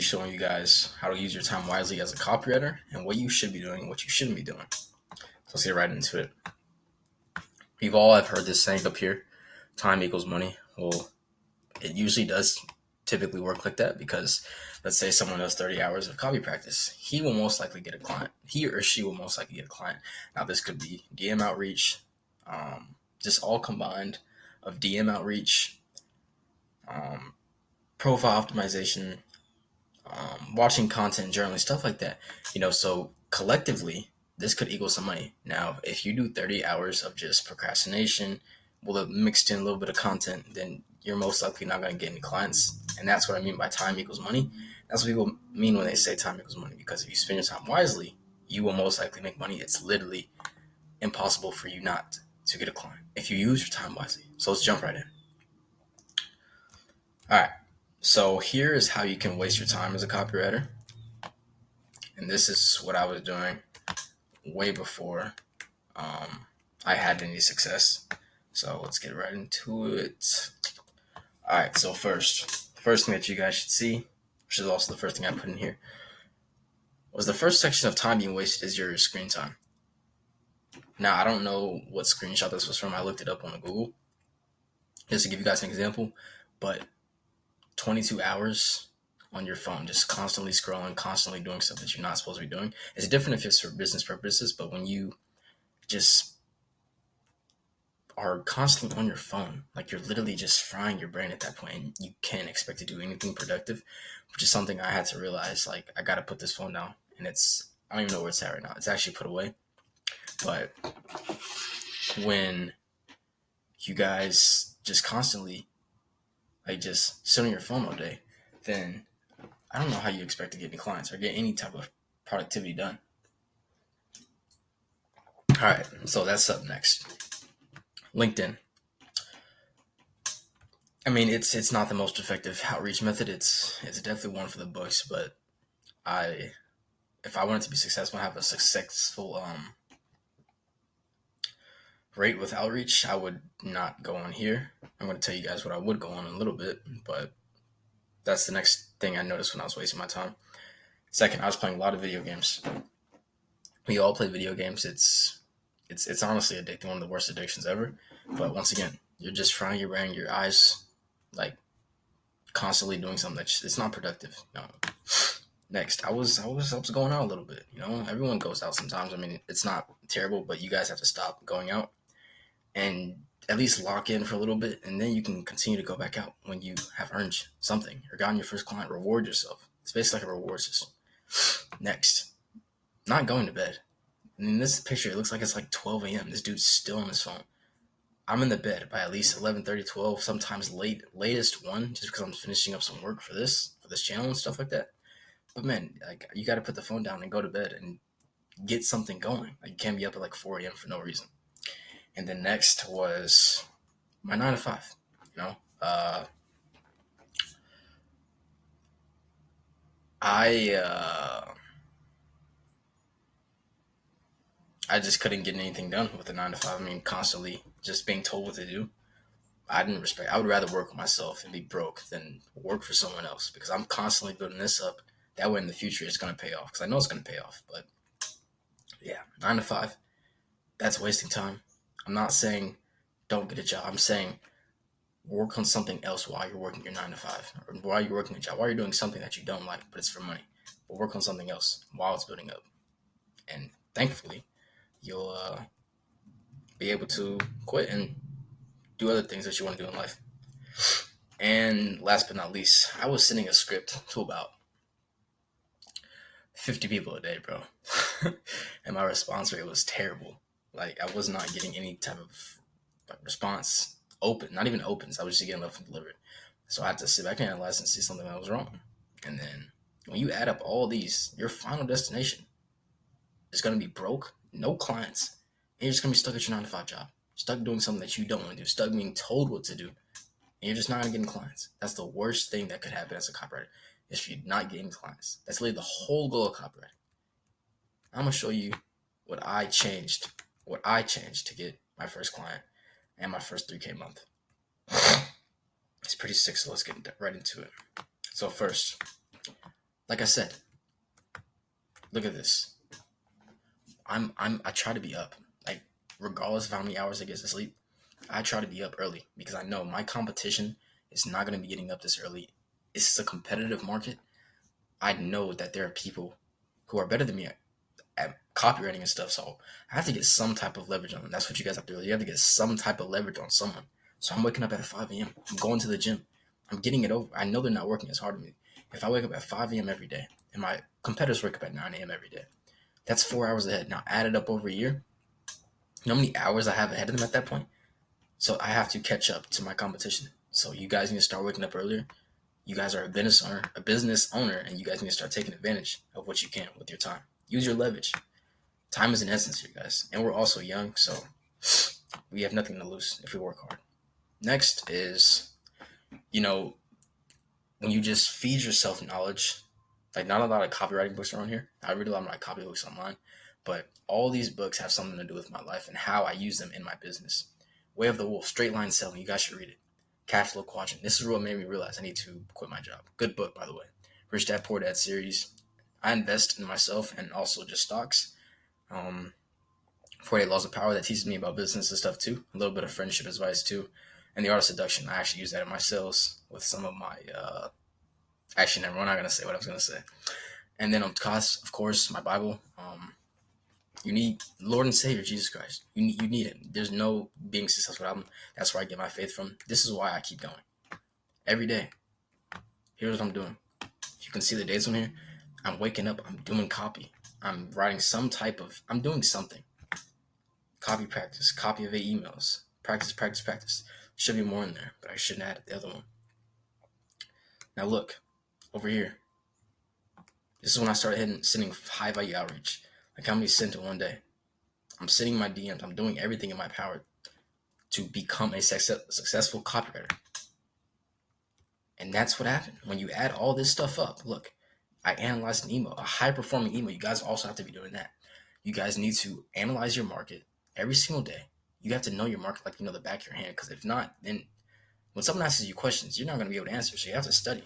showing you guys how to use your time wisely as a copywriter and what you should be doing and what you shouldn't be doing. So let's get right into it. We've all have heard this saying up here, time equals money. Well, it usually does typically work like that because let's say someone does 30 hours of copy practice. He will most likely get a client. He or she will most likely get a client. Now, this could be DM outreach, just all combined of DM outreach, profile optimization, watching content, journaling, stuff like that. So collectively, this could equal some money. Now, if you do 30 hours of just procrastination, mixed in a little bit of content, then you're most likely not going to get any clients. And that's what I mean by time equals money. That's what people mean when they say time equals money, because if you spend your time wisely, you will most likely make money. It's literally impossible for you not to get a client if you use your time wisely. So let's jump right in. All right. So here is how you can waste your time as a copywriter. And this is what I was doing way before I had any success. So let's get right into it. All right. So first thing that you guys should see, which is also the first thing I put in here, was the first section of time being wasted is your screen time. Now, I don't know what screenshot this was from. I looked it up on Google just to give you guys an example, but 22 hours on your phone, just constantly scrolling, constantly doing stuff that you're not supposed to be doing. It's different if it's for business purposes, but when you just are constantly on your phone, like you're literally just frying your brain at that point, and you can't expect to do anything productive, which is something I had to realize, like, I got to put this phone down. And I don't even know where it's at right now. It's actually put away. But when you guys just constantly just sit on your phone all day, then I don't know how you expect to get any clients or get any type of productivity done. All right, so that's up next. LinkedIn. I mean, it's not the most effective outreach method. It's definitely one for the books, but if I wanted to be successful and have a successful rate with outreach, I would not go on here. I'm going to tell you guys what I would go on in a little bit, but that's the next thing I noticed when I was wasting my time. Second, I was playing a lot of video games. We all play video games. It's honestly addicting, one of the worst addictions ever. But once again, you're just frying your brain, your eyes, like constantly doing something it's not productive. No. Next, I was going out a little bit. Everyone goes out sometimes. I mean, it's not terrible, but you guys have to stop going out and at least lock in for a little bit, and then you can continue to go back out when you have earned something or gotten your first client. Reward yourself. It's basically like a reward system. Next, not going to bed. And in this picture, it looks like it's like 12 a.m. This dude's still on his phone. I'm in the bed by at least 11:30, 12, sometimes latest 1, just because I'm finishing up some work for this channel and stuff like that. But man, like, you got to put the phone down and go to bed and get something going. Like, you can't be up at like 4 a.m. for no reason. And then next was my 9 to 5. I just couldn't get anything done with the 9 to 5. I mean, constantly just being told what to do. I would rather work with myself and be broke than work for someone else, because I'm constantly building this up. That way in the future, it's going to pay off, because I know it's going to pay off. But yeah, 9 to 5, that's wasting time. I'm not saying don't get a job. I'm saying work on something else while you're working your 9 to 5, or while you're working a job, while you're doing something that you don't like, but it's for money. But work on something else while it's building up. And thankfully, you'll be able to quit and do other things that you want to do in life. And last but not least, I was sending a script to about 50 people a day, bro. And my response rate was terrible. Like, I was not getting any type of response. Not even opens. I was just getting left undelivered. So I had to sit back and analyze and see something that was wrong. And then when you add up all these, your final destination is going to be broke, no clients, and you're just going to be stuck at your 9 to 5 job, stuck doing something that you don't want to do, stuck being told what to do, and you're just not going to get clients. That's the worst thing that could happen as a copywriter, is for you not getting clients. That's literally the whole goal of copywriting. I'm going to show you what I changed to get my first client and my first 3K month. It's pretty sick, so let's get right into it. So first, Like I said, look at this. I try to be up. Like, regardless of how many hours I get to sleep, I try to be up early because I know my competition is not going to be getting up this early. It's a competitive market. I know that there are people who are better than me at copywriting and stuff, so I have to get some type of leverage on them. That's what you guys have to do. You have to get some type of leverage on someone. So I'm waking up at 5 a.m. I'm going to the gym. I'm getting it over. I know they're not working as hard as me. If I wake up at 5 a.m. every day, and my competitors wake up at 9 a.m. every day, that's 4 hours ahead. Now, added up over a year, you know how many hours I have ahead of them at that point? So I have to catch up to my competition. So you guys need to start waking up earlier. You guys are a business owner, and you guys need to start taking advantage of what you can with your time. Use your leverage. Time is an essence here, guys. And we're also young, so we have nothing to lose if we work hard. Next is, you know, when you just feed yourself knowledge, like not a lot of copywriting books are on here. I read a lot of my copy books online, but all these books have something to do with my life and how I use them in my business. Way of the Wolf, Straight Line Selling. You guys should read it. Cash Flow Quadrant. This is what made me realize I need to quit my job. Good book, by the way. Rich Dad Poor Dad series. I invest in myself and also just stocks. 48 Laws of Power that teaches me about business and stuff too. A little bit of friendship advice too. And The Art of Seduction. I actually use that in my sales with some of my actually, never. I'm not going to say what I was going to say. And then, of course, my Bible. You need Lord and Savior Jesus Christ. You need Him. There's no being successful without Him. That's where I get my faith from. This is why I keep going every day. Here's what I'm doing. If you can see the days on here, I'm waking up. I'm doing copy. I'm writing I'm doing something. Copy practice. Copy of 8 emails. Practice. Should be more in there, but I shouldn't add the other one. Now look over here. This is when I started sending high value outreach. Like how many sent in one day? I'm sending my DMs. I'm doing everything in my power to become a successful copywriter. And that's what happened. When you add all this stuff up, look, I analyzed an email, a high performing email. You guys also have to be doing that. You guys need to analyze your market every single day. You have to know your market like you know the back of your hand. Because if not, then when someone asks you questions, you're not going to be able to answer. So you have to study.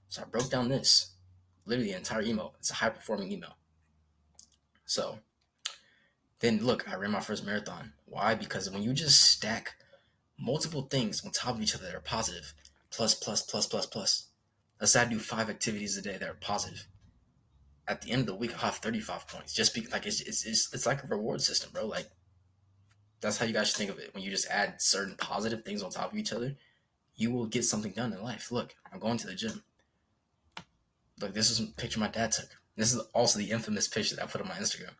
So I broke down this, literally the entire email. It's a high performing email. So then look, I ran my first marathon. Why? Because when you just stack multiple things on top of each other that are positive, plus. Let's say I do 5 activities a day that are positive. At the end of the week, I'll have 35 points. Just because like it's like a reward system, bro. Like that's how you guys should think of it. When you just add certain positive things on top of each other, you will get something done in life. Look, I'm going to the gym. Look, this is a picture my dad took. This is also the infamous picture that I put on my Instagram.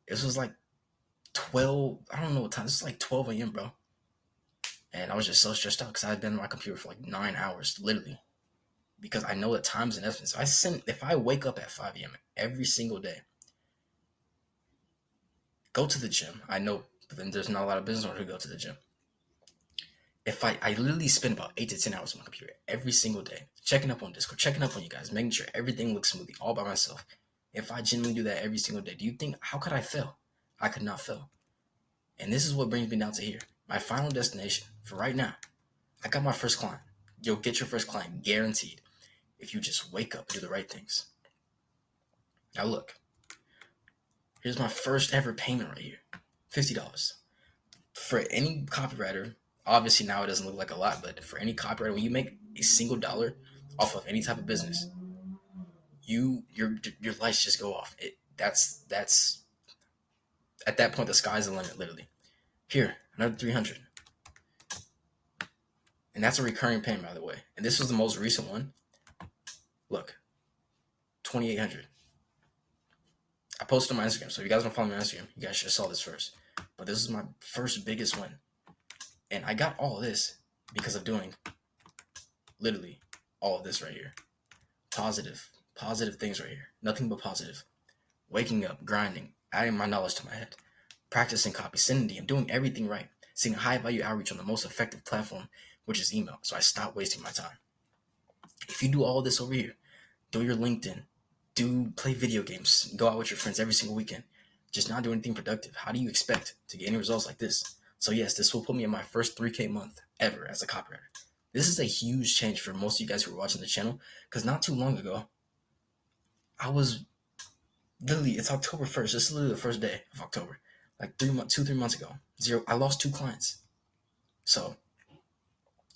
This was like 12, I don't know what time. This is like 12 a.m., bro. And I was just so stressed out because I had been on my computer for like 9 hours, literally. Because I know that time's an essence. If I wake up at 5 a.m. every single day, go to the gym. I know then there's not a lot of business owners who go to the gym. If I literally spend about 8 to 10 hours on my computer every single day, checking up on Discord, checking up on you guys, making sure everything looks smoothly all by myself. If I genuinely do that every single day, do you think, how could I fail? I could not fail. And this is what brings me down to here. My final destination for right now. I got my first client. You'll get your first client guaranteed if you just wake up and do the right things. Now look, here's my first ever payment right here. $50. For any copywriter, obviously now it doesn't look like a lot, but for any copywriter, when you make a single dollar off of any type of business, your lights just go off. That's at that point the sky's the limit, literally. Here, another 300. And that's a recurring payment, by the way. And this was the most recent one. Look, 2,800. I posted on my Instagram, so if you guys don't follow me on Instagram, you guys should have saw this first. But this is my first biggest win. And I got all of this because of doing literally all of this right here. Positive things right here. Nothing but positive. Waking up, grinding, adding my knowledge to my head, practicing copy, sending DM, doing everything right, seeing high value outreach on the most effective platform, which is email. So I stopped wasting my time. If you do all this over here, do your LinkedIn, play video games, go out with your friends every single weekend, just not do anything productive, how do you expect to get any results like this? So yes, this will put me in my first 3K month ever as a copywriter. This is a huge change for most of you guys who are watching the channel, because not too long ago, was literally, it's October 1st. This is literally the first day of October. Like 3 months ago. Zero. I lost 2 clients. So,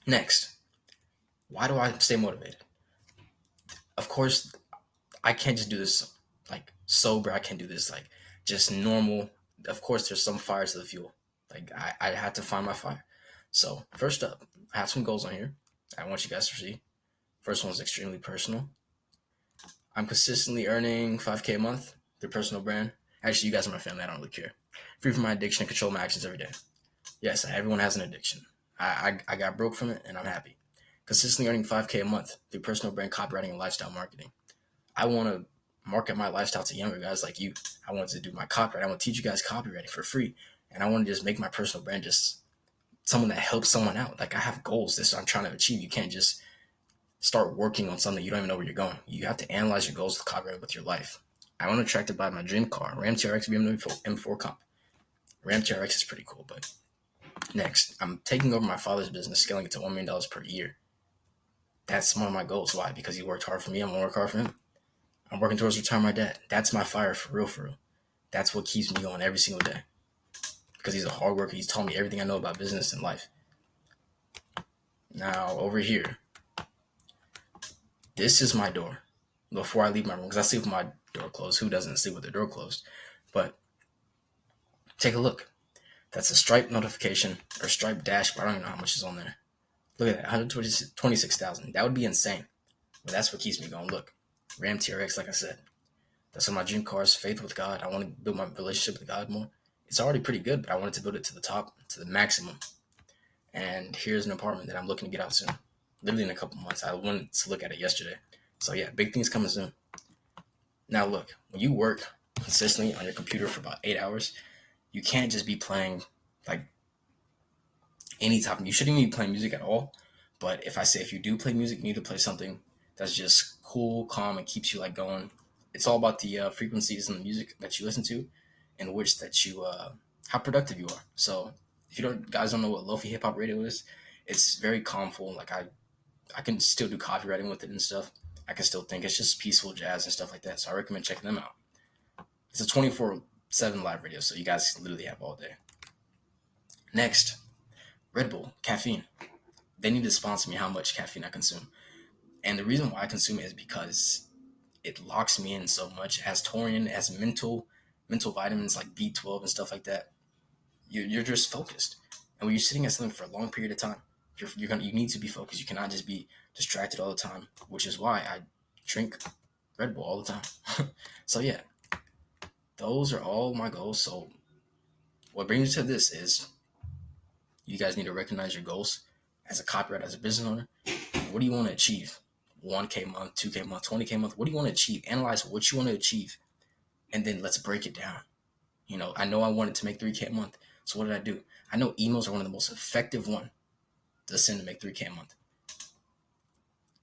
next, why do I stay motivated? Of course, I can't just do this like sober. I can't do this like just normal. Of course, there's some fires to the fuel. Like I had to find my fire. So first up, I have some goals on here I want you guys to see. First one's extremely personal. I'm consistently earning 5K a month through personal brand. Actually, you guys are my family. I don't really care. Free from my addiction and control my actions every day. Yes, everyone has an addiction. I got broke from it and I'm happy. Consistently earning 5K a month through personal brand copywriting and lifestyle marketing. I want to market my lifestyle to younger guys like you. I want to do my copyright. I want to teach you guys copywriting for free. And I want to just make my personal brand just someone that helps someone out. Like I have goals. This is what I'm trying to achieve. You can't just start working on something you don't even know where you're going. You have to analyze your goals to copyright with your life. I want to attracted by my dream car, Ram TRX BMW M4 Comp. Ram TRX is pretty cool, but next, I'm taking over my father's business, scaling it to $1 million per year. That's one of my goals. Why? Because he worked hard for me. I'm going to work hard for him. I'm working towards retiring my dad. That's my fire for real, for real. That's what keeps me going every single day. Because he's a hard worker. He's taught me everything I know about business and life. Now, over here, this is my door. Before I leave my room, because I sleep with my door closed. Who doesn't sleep with their door closed? But take a look. That's a Stripe notification or Stripe dashboard. I don't even know how much is on there. Look at that, 126,000. That would be insane. But that's what keeps me going. Look, Ram TRX, like I said. That's one of my dream cars, faith with God. I want to build my relationship with God more. It's already pretty good, but I wanted to build it to the top, to the maximum. And here's an apartment that I'm looking to get out soon. Literally in a couple months. I wanted to look at it yesterday. So yeah, big things coming soon. Now look, when you work consistently on your computer for about 8 hours, you can't just be playing like any type of, you shouldn't even be playing music at all. But if you do play music, you need to play something that's just cool, calm, and keeps you like going. It's all about the frequencies and the music that you listen to, and which that you how productive you are. So if you guys don't know what lofi hip hop radio is, it's very calmful. Like I can still do copywriting with it and stuff. I can still think it's just peaceful jazz and stuff like that. So I recommend checking them out. It's a 24/7 live radio, so you guys literally have all day. Next, Red Bull caffeine. They need to sponsor me how much caffeine I consume. And the reason why I consume it is because it locks me in so much. It has taurine, it has mental vitamins like B12 and stuff like that. You're just focused. And when you're sitting at something for a long period of time, you need to be focused. You cannot just be distracted all the time, which is why I drink Red Bull all the time. So yeah, those are all my goals. So what brings me to this is you guys need to recognize your goals as a copywriter, as a business owner. What do you want to achieve? 1K month, 2K month, 20K month. What do you want to achieve? Analyze what you want to achieve, and then let's break it down. I know I wanted to make 3K a month. So what did I do? I know emails are one of the most effective one to send to make 3K a month.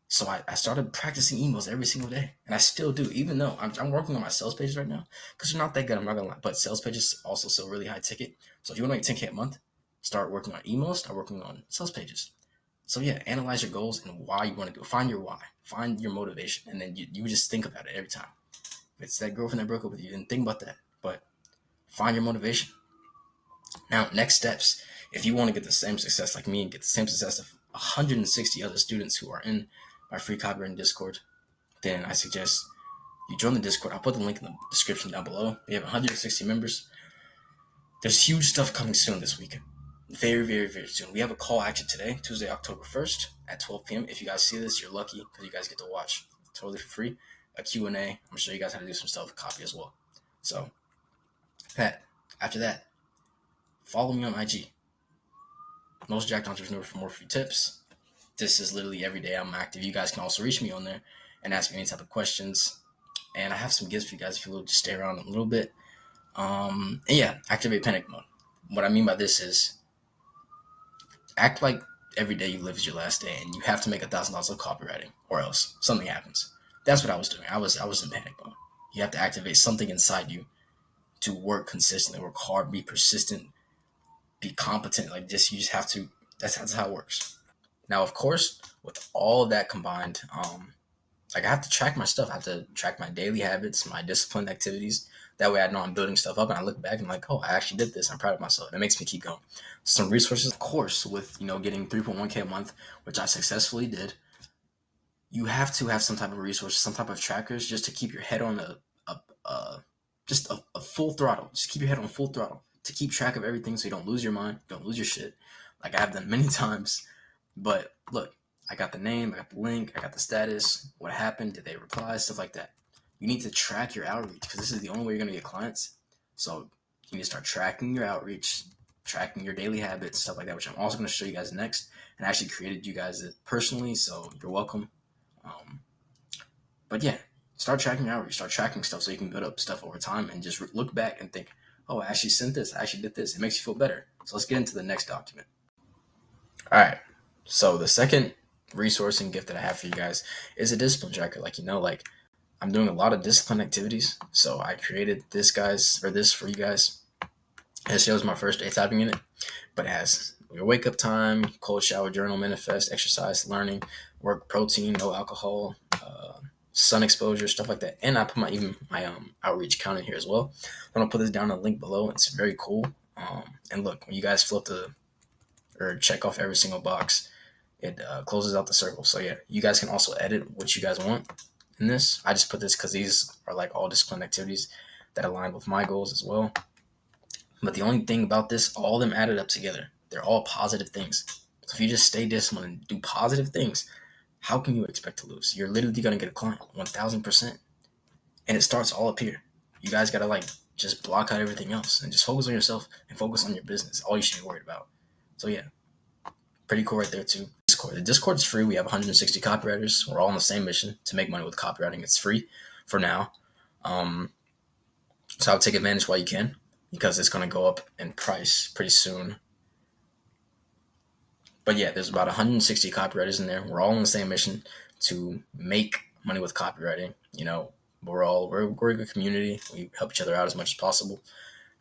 So I started practicing emails every single day, and I still do, even though I'm working on my sales pages right now because they're not that good. I'm not gonna lie, but sales pages also still really high ticket. So if you want to make 10K a month, start working on emails, start working on sales pages. So yeah, analyze your goals and why you want to do it. Find your why, find your motivation, and then you just think about it every time. If it's that girlfriend that broke up with you, then think about that. But find your motivation. Now, next steps. If you want to get the same success like me and get the same success of 160 other students who are in my free copywriting Discord, then I suggest you join the Discord. I'll put the link in the description down below. We have 160 members. There's huge stuff coming soon this week. Very, very, very soon. We have a call action today, Tuesday, October 1st at 12 p.m. If you guys see this, you're lucky because you guys get to watch totally for free. A Q&A. I'm going to show you guys how to do some stuff with copy as well. So, after that, follow me on IG. Most Jacked Entrepreneur for more free tips. This is literally every day I'm active. You guys can also reach me on there and ask me any type of questions. And I have some gifts for you guys if you will just stay around a little bit. And yeah, activate panic mode. What I mean by this is act like every day you live is your last day and you have to make $1,000 of copywriting or else something happens. That's what I was doing. I was in panic mode. You have to activate something inside you to work consistently, work hard, be persistent, be competent. You just have to, that's how it works. Now, of course, with all of that combined, Like I have to track my stuff. I have to track my daily habits, my disciplined activities. That way I know I'm building stuff up and I look back and I'm like, oh, I actually did this. I'm proud of myself. And it makes me keep going. Some resources, of course, with getting 3.1K a month, which I successfully did, you have to have some type of resources, some type of trackers just to keep your head on a full throttle. Just keep your head on full throttle to keep track of everything so you don't lose your mind, don't lose your shit. Like I have done many times. But look, I got the name, I got the link, I got the status, what happened, did they reply, stuff like that. You need to track your outreach because this is the only way you're going to get clients. So you need to start tracking your outreach, tracking your daily habits, stuff like that, which I'm also going to show you guys next. And I actually created you guys it personally, so you're welcome. But yeah, start tracking your outreach, start tracking stuff so you can build up stuff over time and just look back and think, oh, I actually sent this, I actually did this. It makes you feel better. So let's get into the next document. All right. So the second resource and gift that I have for you guys is a discipline tracker. Like I'm doing a lot of discipline activities. So I created this for you guys. It shows my first day typing in it, but it has your wake up time, cold shower, journal, manifest, exercise, learning, work, protein, no alcohol, sun exposure, stuff like that. And I put my outreach count in here as well. I'm gonna put this down in the link below. It's very cool. And look, when you guys flip or check off every single box, it closes out the circle. So yeah, you guys can also edit what you guys want in this. I just put this because these are like all discipline activities that align with my goals as well. But the only thing about this, all of them added up together, they're all positive things. So if you just stay disciplined and do positive things, how can you expect to lose? You're literally going to get a client 1000%. And it starts all up here. You guys got to just block out everything else and just focus on yourself and focus on your business. All you should be worried about. So yeah, pretty cool right there too. Discord. The Discord is free. We have 160 copywriters. We're all on the same mission to make money with copywriting. It's free for now. So I'll take advantage while you can because it's going to go up in price pretty soon. But yeah, there's about 160 copywriters in there. We're all on the same mission to make money with copywriting. We're a good community. We help each other out as much as possible.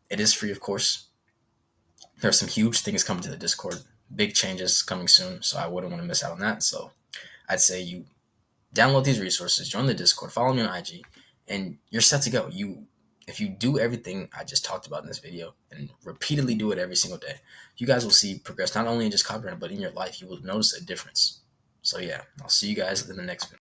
It is free, of course. There are some huge things coming to the Discord. Big changes coming soon, so I wouldn't want to miss out on that. So I'd say you download these resources, join the Discord, follow me on IG, and you're set to go. If you do everything I just talked about in this video and repeatedly do it every single day, you guys will see progress not only in just copywriting, but in your life. You will notice a difference. So yeah, I'll see you guys in the next video.